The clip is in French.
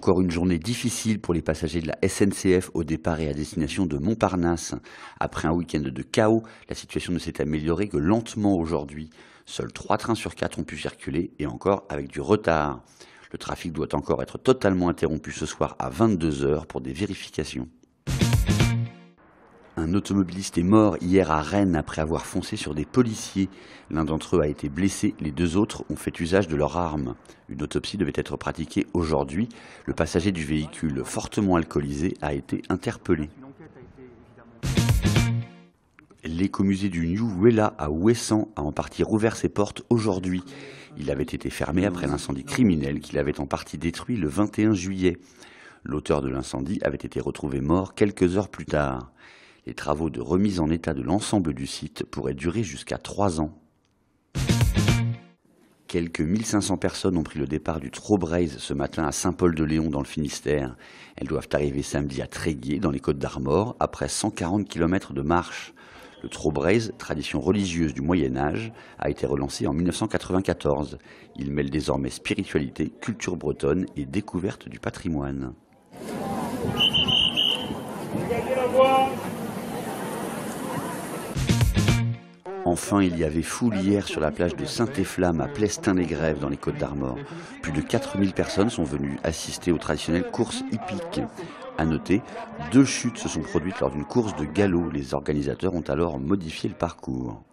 Encore une journée difficile pour les passagers de la SNCF au départ et à destination de Montparnasse. Après un week-end de chaos, la situation ne s'est améliorée que lentement aujourd'hui. Seuls 3 trains sur 4 ont pu circuler et encore avec du retard. Le trafic doit encore être totalement interrompu ce soir à 22 h pour des vérifications. Un automobiliste est mort hier à Rennes après avoir foncé sur des policiers. L'un d'entre eux a été blessé, les 2 autres ont fait usage de leurs armes. Une autopsie devait être pratiquée aujourd'hui. Le passager du véhicule, fortement alcoolisé, a été interpellé. L'écomusée du New Wella à Ouessant a en partie rouvert ses portes aujourd'hui. Il avait été fermé après l'incendie criminel qu'il avait en partie détruit le 21 juillet. L'auteur de l'incendie avait été retrouvé mort quelques heures plus tard. Les travaux de remise en état de l'ensemble du site pourraient durer jusqu'à 3 ans. Quelques 1500 personnes ont pris le départ du Trobraise ce matin à Saint-Paul-de-Léon dans le Finistère. Elles doivent arriver samedi à Tréguier dans les Côtes-d'Armor après 140 km de marche. Le Trobraise, tradition religieuse du Moyen-Âge, a été relancé en 1994. Il mêle désormais spiritualité, culture bretonne et découverte du patrimoine. Enfin, il y avait foule hier sur la plage de Saint-Efflamme à Plestin-les-Grèves dans les Côtes-d'Armor. Plus de 4000 personnes sont venues assister aux traditionnelles courses hippiques. À noter, 2 chutes se sont produites lors d'une course de galop. Les organisateurs ont alors modifié le parcours.